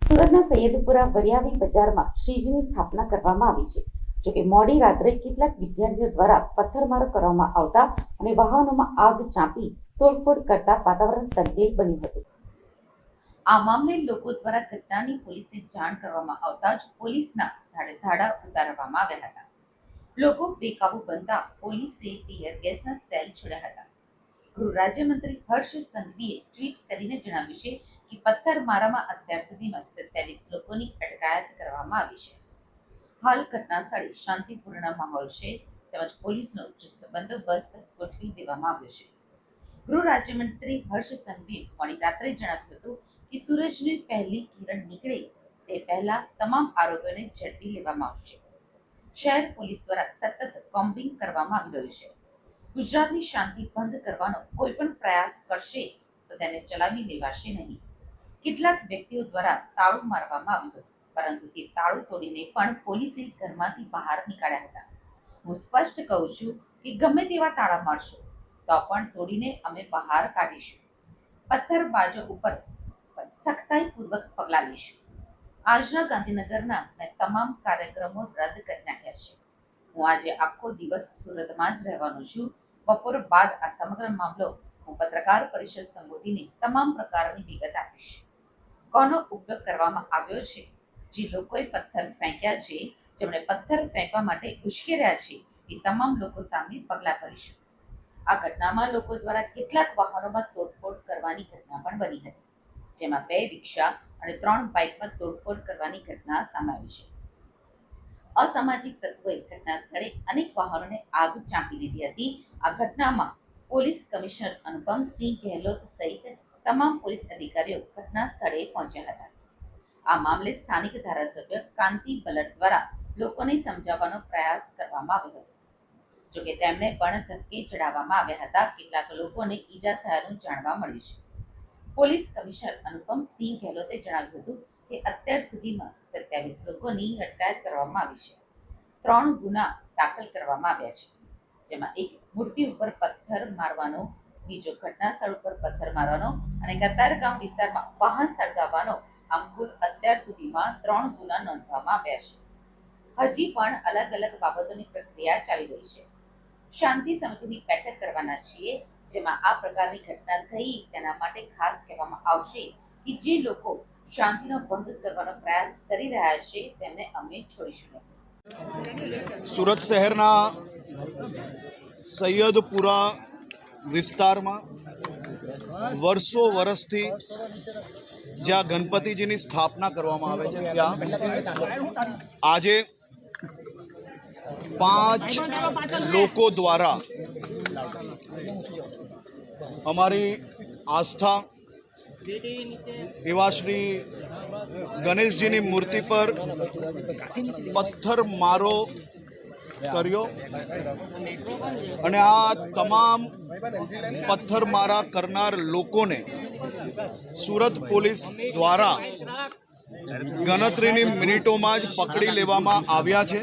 સુરતના સૈયદપુરા વરિયાવી બજારમાં શ્રીજીની સ્થાપના કરવામાં આવી છે। જોકે મોડી રાત્રે કેટલાક વિદ્યાર્થીઓ દ્વારા પથ્થરમારો કરવામાં આવતા અને વાહનોમાં આગ ચાંપી તોડફોડ કરતા વાતાવરણ તંગદિલ બન્યું હતું। આ મામલે લોકો દ્વારા ઘટનાની પોલીસને જાણ કરવામાં આવતા જ પોલીસના ધાડા ઉતારવામાં આવ્યા હતા। લોકો બેકાબુ બનતા પોલીસે ટીયર ગેસના સેલ છોડ્યા હતા। ગૃહ રાજ્યમંત્રી હર્ષ સંઘવીએ ટ્વીટ કરીને જણાવ્યું છે કે પથ્થરમારામાં અત્યાર સુધીમાં 27 લોકોની અટકાયત કરવામાં આવી છે। હાલ ઘટના સ્થળે શાંતિપૂર્ણ માહોલ છે તેમજ પોલીસનો ચુસ્ત બંદોબસ્ત ગોઠવી દેવામાં આવ્યો છે। ગૃહ રાજ્યમંત્રી હર્ષ સંઘવીએ મોડી રાત્રે જણાવ્યું હતું કે સૂરજની પહેલી કિરણ નીકળે તે પહેલા તમામ આરોપીઓને ઝડપી લેવામાં આવશે। શહેર પોલીસ દ્વારા સતત કોમ્બિંગ કરવામાં આવી રહ્યું છે। ગુજરાતની શાંતિ ભંગ કરવાનો કોઈ પણ પ્રયાસ કરશે તો તેને ચલાવી લેવાશે નહીં। કેટલાક વ્યક્તિઓ દ્વારા તાળું મારવામાં આવ્યું હતું, પરંતુ તે તાળું તોડીને પણ પોલીસે ઘરમાંથી બહાર નીકાળ્યા હતા। હું સ્પષ્ટ કહું છું કે ગમે તેવા તાળા મારશો તો પણ તોડીને અમે બહાર કાઢીશું। પથ્થરબાજો ઉપર સખ્તાઈપૂર્વક પગલાં લઈશું। આજના ગાંધીનગરના મેં તમામ કાર્યક્રમો રદ કરી નાખ્યા છે। હું આજે આખો દિવસ સુરતમાં જ રહેવાનો છું। બપોર બાદ આ સમગ્ર મામલો હું પત્રકાર પરિષદ સંબોધીને તમામ પ્રકારની વિગત આપીશ। કોનો ઉપયોગ કરવામાં આવ્યો છે, જે લોકોએ પથ્થર ફેંક્યા છે, જેમણે પથ્થર ફેંકવા માટે ઉશ્કેર્યા છે, એ તમામ લોકો સામે પગલાં ભરીશું। આ ઘટનામાં લોકો દ્વારા કેટલાક વાહનોમાં તોડફોડ કરવાની ઘટના પણ બની હતી, જેમાં 2 રિક્ષા અને 3 બાઇકમાં તોડફોડ કરવાની ઘટના સામે આવી છે। અસામાજિક તત્વોએ ઘટના સ્થળે અનેક વાહનોને આગ ચાંપી દીધી હતી। આ ઘટનામાં પોલીસ કમિશનર અનુપમસિંહ ગેહલોત સહિત તમામ પોલીસ અધિકારીઓ ઘટના સ્થળે પહોંચ્યા હતા। આ મામલે સ્થાનિક ધારાસભ્ય કાંતિ બલટ દ્વારા લોકોને સમજાવવાનો પ્રયાસ કરવામાં આવ્યો હતો, જોકે તેમને પણ ધક્કે ચડાવવામાં આવ્યા હતા। કેટલાક લોકોને ઈજા થયાનું જાણવા મળ્યું છે। પોલીસ કમિશનર અનુપમસિંહ ગેહલોતે જણાવ્યું હતું કે અત્યાર સુધીમાં 27 લોકોની અટકાયત કરવામાં આવી છે। 3 ગુના દાખલ કરવામાં આવ્યા છે, જેમાં એક મૂર્તિ ઉપર પથ્થર મારવાનો, બીજો ઘટના સ્થળ ઉપર પથ્થર મારવાનો અને કતારગામ વિસ્તારમાં વાહન સળગાવવાનો, આમ કુલ અત્યાર સુધીમાં 3 ગુના નોંધવામાં આવ્યા છે। હજી પણ અલગ અલગ બાબતોની પ્રક્રિયા ચાલી રહી છે। શાંતિ સમિતિની બેઠક કરવાના છીએ, જેમાં આ પ્રકારની ઘટના થઈ તેના માટે ખાસ કહેવામાં આવશે કે જે લોકો શાંતિનો ભંગ કરવાનો પ્રયાસ કરી રહ્યા છે તેમને અમે છોડીશું નહીં। સુરત શહેરના સૈયદપુરા વિસ્તારમાં વર્ષો વર્ષથી જ્યાં ગણપતિજીની સ્થાપના કરવામાં આવે છે ત્યાં આજે 5 લોકો દ્વારા અમારી આસ્થા એવા શ્રી ગણેશજીની મૂર્તિ પર પથ્થર મારો કર્યો અને આ તમામ પથ્થરમારા કરનાર લોકોને સુરત પોલીસ દ્વારા ગણતરીની મિનિટોમાં જ પકડી લેવામાં આવ્યા છે।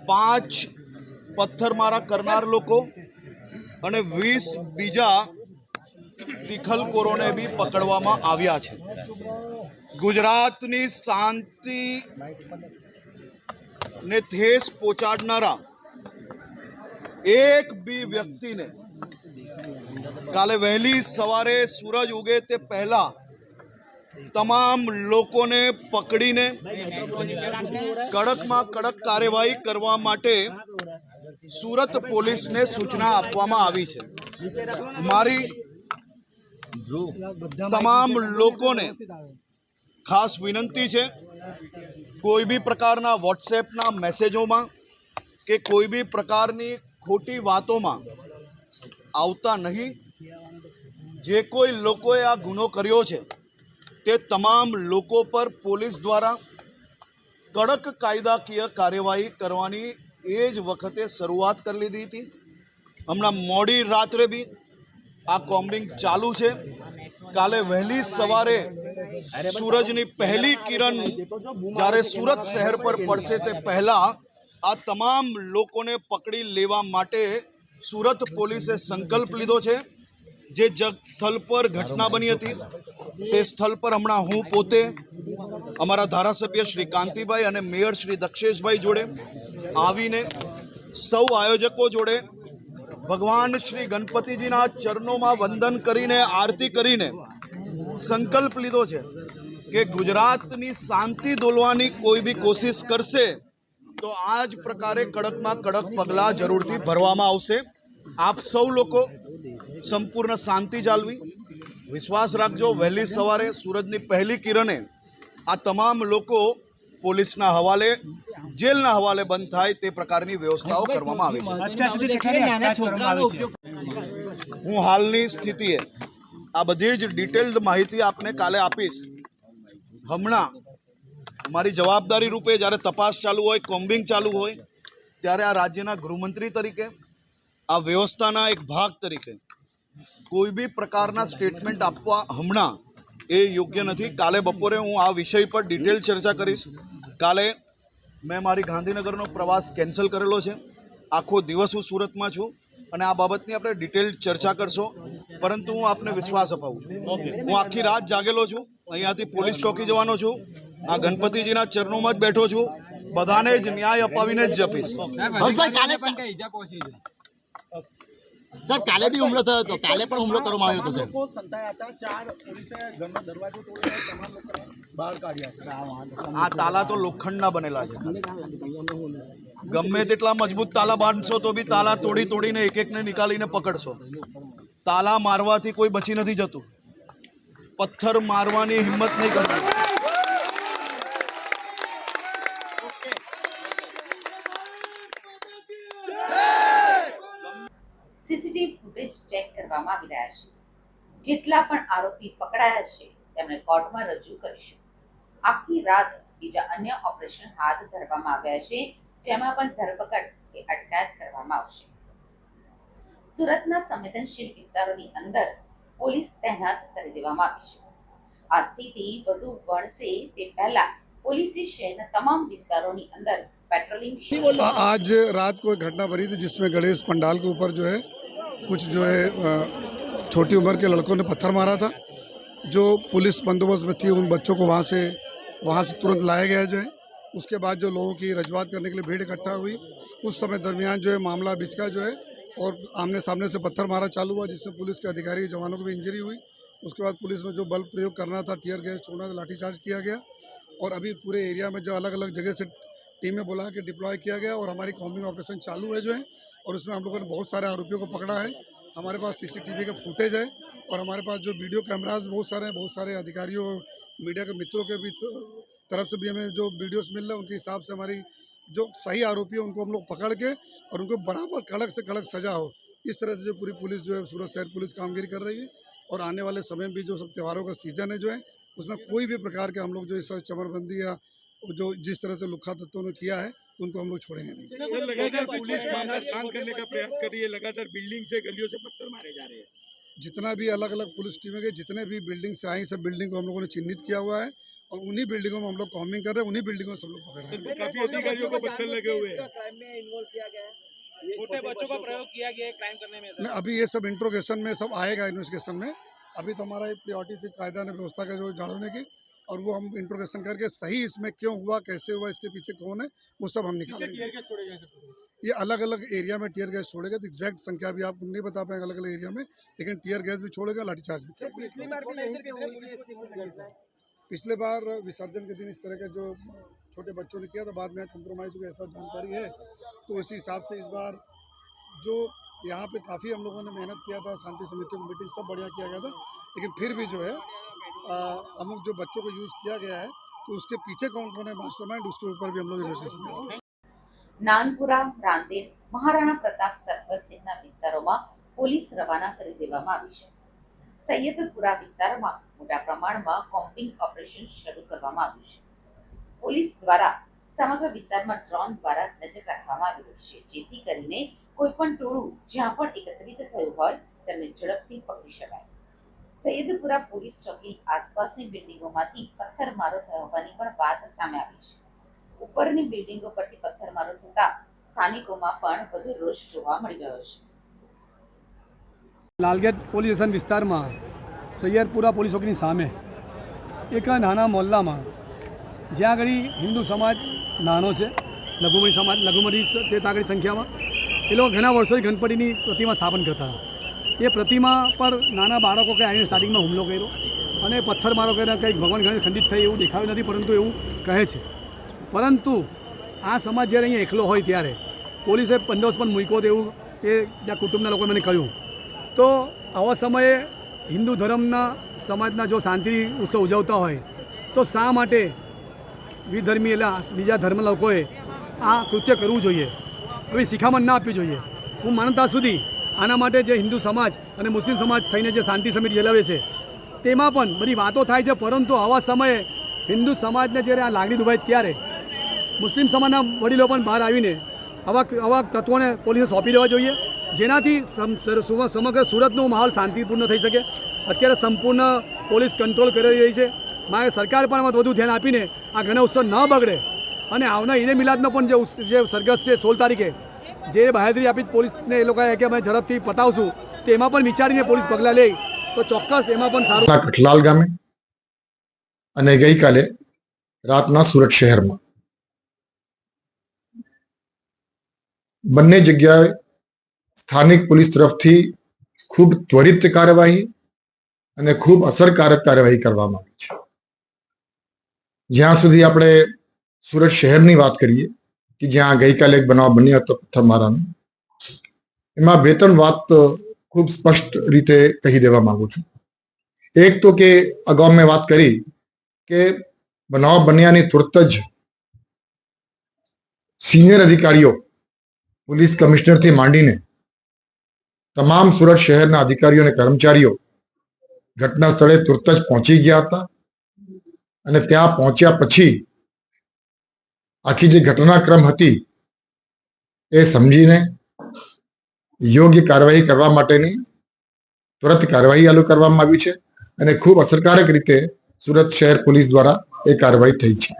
5 પથ્થરમારા કરનાર લોકો અને 20 બીજા તિખલખોરોને બી પકડવામાં આવ્યા છે। ગુજરાતની શાંતિ ને ઠેસ પહોંચાડનારા એક બી વ્યક્તિને કાલે વહેલી સવારે સૂરજ ઉગે તે પહેલા તમામ લોકોને પકડીને કડકમાં કડક કાર્યવાહી કરવા માટે સુરત પોલીસને સૂચના આપવામાં આવી છે। મારી તમામ લોકોને ખાસ વિનંતી છે, કોઈ બી પ્રકારના વોટ્સએપના મેસેજોમાં કે કોઈ બી પ્રકારની ખોટી વાતોમાં આવતા નહીં। જે કોઈ લોકોએ આ ગુનો કર્યો છે તે તમામ લોકો પર પોલીસ દ્વારા કડક કાયદાકીય કાર્યવાહી કરવાની એ જ વખતે શરૂઆત કરી લીધી હતી। હમણાં મોડી રાત્રે બી આ કોમ્બિંગ ચાલુ છે। કાલે વહેલી સવારે સૂરજની પહેલી કિરણ જ્યારે સુરત શહેર પર પડશે તે પહેલા આ તમામ લોકોને પકડી લેવા માટે સુરત પોલીસે સંકલ્પ લીધો છે। જે સ્થળ પર ઘટના બની હતી તે સ્થળ પર હમણાં હું પોતે અમારા ધારાસભ્ય શ્રી કાંતિભાઈ અને મેયર શ્રી દક્ષેશભાઈ જોડે આવીને સૌ આયોજકો જોડે ભગવાન શ્રી ગણપતિજીના ચરણોમાં વંદન કરીને આરતી કરીને સંકલ્પ લીધો છે કે ગુજરાતની શાંતિ દોલવાની કોઈ બી કોશિશ કરશે તો આ જ પ્રકારે કડકમાં કડક પગલાં જરૂરથી ભરવામાં આવશે। આપ સૌ લોકો સંપૂર્ણ શાંતિ જાળવી વિશ્વાસ રાખજો। વહેલી સવારે સૂરજની પહેલી કિરણે આ તમામ લોકો પોલીસના હવાલે જેલના હવાલે બંધ થાય તે પ્રકારની વ્યવસ્થાઓ કરવામાં આવી છે। હું હાલની સ્થિતિએ આ બધી જ ડિટેલ્ડ માહિતી આપને કાલે આપીશ। હમણાં મારી જવાબદારી રૂપે જ્યારે તપાસ ચાલુ હોય, કોમ્બિંગ ચાલુ હોય, ત્યારે આ રાજ્યના ગૃહમંત્રી તરીકે આ વ્યવસ્થાના એક ભાગ તરીકે કોઈ બી પ્રકારના સ્ટેટમેન્ટ આપવા હમણાં એ યોગ્ય નથી। કાલે બપોરે હું આ વિષય પર ડિટેલ ચર્ચા કરીશ। કાલે મેં મારી ગાંધીનગરનો પ્રવાસ કેન્સલ કરેલો છે। આખો દિવસ હું સુરતમાં છું અને આ બાબતની આપણે ડિટેલ ચર્ચા કરશો। પરંતુ હું આપને વિશ્વાસ અપાવું છું, હું આખી રાત જાગેલો છું, અહીંયાથી પોલીસ ચોકી જવાનો છું, આ ગણપતિજીના ચરણોમાં જ બેઠો છું, બધાને જ ન્યાય અપાવીને જ જપીશ। સર કાલે બી હુમલો થયો હતો, કાલે પણ હુમલો કરવામાં આવ્યો હતો સર। લોકો સંતાયા હતા, 4 પોલીસે ઘરનો દરવાજો તોડીને તમામ લોકોને બહાર કાઢ્યા। આ તાલા તો લોખંડના બનેલા છે। ગમે તેટલા મજબૂત તાલા બાંધશો તો બી તાલા તોડી તોડીને એક એકને નીકાળીને પકડશો। તાલા મારવાથી કોઈ બચી નથી જતું, પથ્થર મારવાની હિંમત નહીં કરવી। સીસીટીવી ફૂટેજ ચેક કરવામાં આવી રહ્યા છે। જેટલા પણ આરોપી પકડાયા છે તેમને કોર્ટમાં રજૂ કરીશું। આખી રાત બીજા અન્ય ઓપરેશન હાથ ધરવામાં આવ્યા છે, જેમાં પણ ધરપકડ કે અટકાયત કરવામાં આવશે। સુરતના સંવેદનશીલ વિસ્તારોની અંદર પોલીસ તૈનાત કરી દેવામાં આવી છે। આ સ્થિતિ વધુ વણસે તે પહેલા પોલીસે શહેરના તમામ વિસ્તારોની અંદર पेट्रोलिंग। आज रात को एक घटना बनी थी जिसमें गणेश पंडाल के ऊपर जो है कुछ जो है छोटी उम्र के लड़कों ने पत्थर मारा था। जो पुलिस बंदोबस्त में थी उन बच्चों को वहाँ से तुरंत लाया गया जो है। उसके बाद जो लोगों की रजूआत करने के लिए भीड़ इकट्ठा हुई, उस समय दरमियान जो है मामला बिचका जो है और आमने सामने से पत्थर मारा चालू हुआ, जिसमें पुलिस के अधिकारी जवानों को भी इंजरी हुई। उसके बाद पुलिस ने जो बल प्रयोग करना था, टीयर गैस छोड़ना था, लाठीचार्ज किया गया और अभी पूरे एरिया में जो अलग अलग जगह से टीमें बुला के डिप्लॉय किया गया और हमारी कॉम्बिंग ऑपरेशन चालू है जो है। और उसमें हम लोगों ने बहुत सारे आरोपियों को पकड़ा है। हमारे पास सीसीटीवी का फुटेज है और हमारे पास जो वीडियो कैमराज बहुत सारे हैं। बहुत सारे अधिकारियों और मीडिया के मित्रों के भी तरफ से भी हमें जो वीडियोस मिल रहे हैं उनके हिसाब से हमारी जो सही आरोपी है उनको हम लोग पकड़ के और उनको बराबर कड़क से कड़क सजा हो, इस तरह से जो पूरी पुलिस जो है सूरत शहर पुलिस कामगिरी कर रही है। और आने वाले समय में भी जो सब त्योहारों का सीजन है जो है उसमें कोई भी प्रकार के हम लोग जो इस चमरबंदी या जो जिस तरह से लुख्खा तत्वों ने किया है उनको हम लोग छोड़ेंगे नहीं। लगातार पुलिस मामला शांत करने का प्रयास कर रही है, लगातार बिल्डिंग से गलियों से पत्थर मारे जा रहे हैं। जितना भी अलग अलग पुलिस टीमें गई, जितने भी बिल्डिंग से आई, सब बिल्डिंग को हम लोगों ने चिन्हित किया हुआ है और उन्हीं बिल्डिंगों में हम लोग कॉम्बिंग कर रहे हैं, उन्हीं बिल्डिंगों में सब लोग पकड़ रहे हैं। काफी अधिकारियों को पत्थर लगे हुए हैं। क्राइम में इन्वॉल्व किया गया है, छोटे बच्चों का प्रयोग किया गया है क्राइम करने में। नहीं, अभी ये सब इंट्रोगेशन में सब आएगा इन्वेस्टिगेशन में। अभी तो हमारा एक प्रायोरिटी थी कायदा ने व्यवस्था का जो जाड़ने की, और वो हम इंट्रोगेशन करके सही इसमें क्यों हुआ, कैसे हुआ, इसके पीछे कौन है, वो सब हम निकालेंगे। ये अलग अलग एरिया में टीयर गैस छोड़ेगा, तो एग्जैक्ट संख्या भी आपको नहीं बता पाएंगे अलग अलग एरिया में, लेकिन टीयर गैस भी छोड़ेगा, लाठीचार्ज भी किया। पिछले बार विसर्जन के दिन इस तरह का जो छोटे बच्चों ने किया था, बाद में कंप्रोमाइज हुआ, ऐसा जानकारी है। तो इसी हिसाब से इस बार जो यहाँ पे काफ़ी हम लोगों ने मेहनत किया था, शांति समितियों की मीटिंग सब बढ़िया किया गया था, लेकिन फिर भी जो है अमुक जो बच्चों को यूज़ किया गया है, तो उसके पीछे कौन कौन है मास्टरमाइंड, उसके ऊपर भी हम लोग इन्वेस्टिगेशन करेंगे। નાનપુરા, રાંદેર, મહારાણા પ્રતાપ સર્કલ સહિતના વિસ્તારોમાં પોલીસ રવાના કરી દેવામાં આવી છે। સૈયદપુરા વિસ્તારમાં મોટા પ્રમાણમાં કોમ્બિંગ ઓપરેશન શરૂ કરવામાં આવ્યું છે। પોલીસ દ્વારા સમગ્ર વિસ્તારમાં ડ્રોન દ્વારા નજર રાખવામાં આવી રહી છે, જેથી કરીને કોઈપણ ટોળું જ્યાં પણ એકત્રિત થયું હોય તેમને ઝડપથી પકડી શકાય। સૈયદપુરા પોલીસ ચોકી આસપાસની બિલ્ડિંગોમાંથી પથ્થરમારો થયો હોવાની પણ વાત સામે આવી છે। ઉપરની બિલ્ડિંગો પરથી પથ્થરમારો થતા સ્થાનિકોમાં પણ વધુ રોષ જોવા મળી રહ્યો છે। લાલગેટ પોલીસ સ્ટેશન વિસ્તારમાં સૈયદપુરા પોલીસ ચોકીની સામે એક નાના મોહલ્લામાં જ્યાં આગળ હિન્દુ સમાજ નાનો છે, લઘુમતી છે ત્યાં આગળ સંખ્યામાં એ લોકો ઘણા વર્ષોથી ગણપતિની પ્રતિમા સ્થાપન કરતા હતા. એ પ્રતિમા પર નાના બાળકો કંઈ આવીને સ્ટાર્ટિંગમાં હુમલો કર્યો અને પથ્થરમારો કરીને કંઈક ભગવાન ગણેશ ખંડિત થઈ એવું દેખાયું નથી, પરંતુ એવું કહે છે. પરંતુ આ સમાજ જ્યારે અહીંયા એકલો હોય ત્યારે પોલીસે બંદોબસ્ત પણ મૂક્યો હતો એવું એ ત્યાં કુટુંબના લોકોએ મને કહ્યું. તો આવા સમયે હિન્દુ ધર્મના સમાજના જો શાંતિ ઉત્સવ ઉજવતા હોય તો શા માટે વિધર્મી એટલે બીજા ધર્મના લોકોએ આ કૃત્ય કરવું જોઈએ? કોઈ શિખામણ ના આપવી જોઈએ. હું માનતા સુધી આના માટે જે હિન્દુ સમાજ અને મુસ્લિમ સમાજ થઈને જે શાંતિ સમિતિ ચલાવે છે તેમાં પણ બધી વાતો થાય છે, પરંતુ આવા સમયે હિન્દુ સમાજને જ્યારે આ લાગણી દુભાય ત્યારે મુસ્લિમ સમાજના વડીલો પણ બહાર આવીને આવા તત્વોને પોલીસે સોંપી દેવા જોઈએ, જેનાથી સમગ્ર સુરતનો માહોલ શાંતિપૂર્ણ થઈ શકે. અત્યારે સંપૂર્ણ પોલીસ કંટ્રોલ કરી રહી છે. મારે સરકાર પણ આમાં વધુ ધ્યાન આપીને આ ગણેશ ઉત્સવ ન બગડે અને આવનાર ઈદે મિલાદનો પણ જે સરઘસ છે 16 તારીખે જે બાહેધરી આપી પોલીસને એ લોકોએ કે અમે ઝડપથી પતાવશું, તેમાં પણ વિચારીને પોલીસ પગલાં લે તો ચોક્કસ એમાં પણ સારું. કઠલાલ ગામે અને ગઈકાલે રાતના સુરત શહેરમાં બંને જગ્યાએ સ્થાનિક પોલીસ તરફથી ખૂબ ત્વરિત કાર્યવાહી અને ખૂબ અસરકારક કાર્યવાહી કરવામાં આવી છે. જ્યાં સુધી આપણે સુરત શહેરની વાત કરીએ કે જ્યાં ગઈકાલે એક બનાવ બન્યો હતો પથ્થરમારાનો, એમાં 2-3 વાત ખૂબ સ્પષ્ટ રીતે કહી દેવા માંગુ છું. એક તો કે અગાઉ મેં વાત કરી કે બનાવ બન્યાની તુરત જ સિનિયર અધિકારીઓ પોલીસ કમિશનરથી માંડીને તમામ સુરત શહેરના અધિકારીઓ અને કર્મચારીઓ ઘટના સ્થળે તુરત જ પહોંચી ગયા હતા અને ત્યાં પહોંચ્યા પછી આખી જે ઘટનાક્રમ હતી એ સમજીને યોગ્ય કાર્યવાહી કરવા માટેની તુરંત કાર્યવાહી ચાલુ કરવામાં આવી છે અને ખૂબ અસરકારક રીતે સુરત શહેર પોલીસ દ્વારા એ કાર્યવાહી થઈ છે.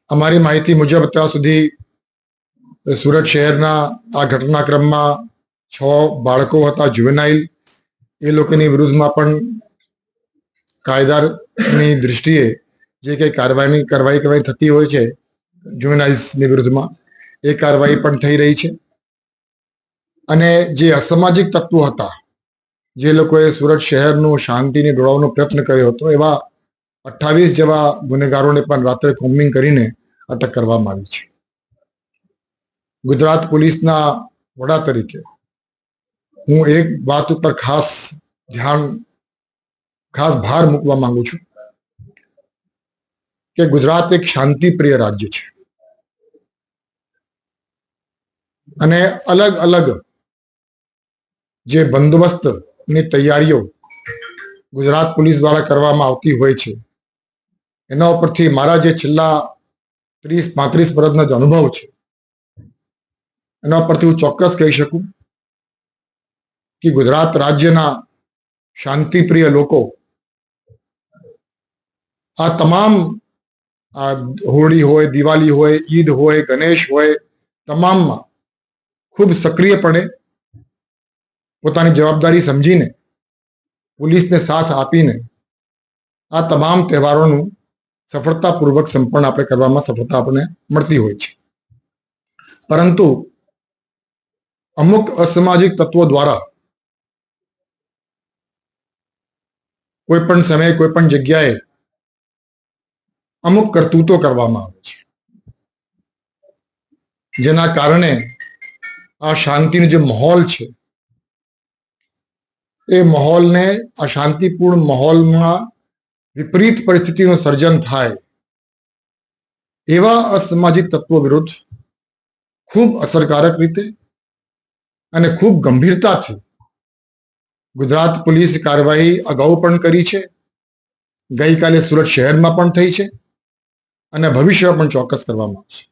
અમારી માહિતી મુજબ અત્યાર સુધી સુરત શહેરના આ ઘટનાક્રમમાં 6 બાળકો હતા જુવેનાઇલ. એ લોકોની વિરુદ્ધમાં પણ કાયદાની દૃષ્ટિએ જે કંઈ કાર્યવાહી કરવાની થતી હોય છે જુવેનાઇલ્સની વિરુદ્ધમાં એ કાર્યવાહી પણ થઈ રહી છે. અને જે અસામાજિક તત્વો હતા જે લોકોએ સુરત શહેરનું શાંતિને ડોળવાનો પ્રયત્ન કર્યો હતો એવા 28 જેવા ગુનેગારોને પણ રાત્રે કોમ્બિંગ કરીને અટક કરવામાં આવી છે. ગુજરાત પોલીસના વડા તરીકે હું એક વાત ઉપર ખાસ ભાર મૂકવા માંગુ છું કે ગુજરાત એક શાંતિપ્રિય રાજ્ય છે અને અલગ અલગ જે બંદોબસ્તની તૈયારીઓ ગુજરાત પોલીસ દ્વારા કરવામાં આવતી હોય છે એના ઉપરથી મારા જે છેલ્લા 30-35 વર્ષનો જે અનુભવ છે એના પરથી હું ચોક્કસ કહી શકું કે ગુજરાત રાજ્યના શાંતિપ્રિય લોકો આ તમામ હોળી હોય, દિવાળી હોય, ઈદ હોય, ગણેશ હોય, તમામમાં ખૂબ સક્રિયપણે પોતાની જવાબદારી સમજીને પોલીસને સાથ આપીને આ તમામ તહેવારોનું સફળતાપૂર્વક સંપન્ન આપણે કરવામાં સફળતા આપણને મળતી હોય છે. પરંતુ અમુક અસામાજિક તત્વો દ્વારા કોઈ પણ સમયે કોઈ પણ જગ્યાએ અમુક કરતૂતો કરવામાં આવે છે, જેના કારણે આ શાંતિનો જે માહોલ છે એ માહોલને, આ શાંતિપૂર્ણ માહોલમાં વિપરીત પરિસ્થિતિનું સર્જન થાય એવા અસામાજિક તત્વો વિરુદ્ધ ખૂબ અસરકારક રીતે અને ખૂબ ગંભીરતાથી ગુજરાત પોલીસ કાર્યવાહી અગાઉ પણ કરી છે, ગઈકાલે સુરત શહેરમાં પણ થઈ છે અને ભવિષ્યમાં પણ ચોક્કસ કરવામાં આવશે.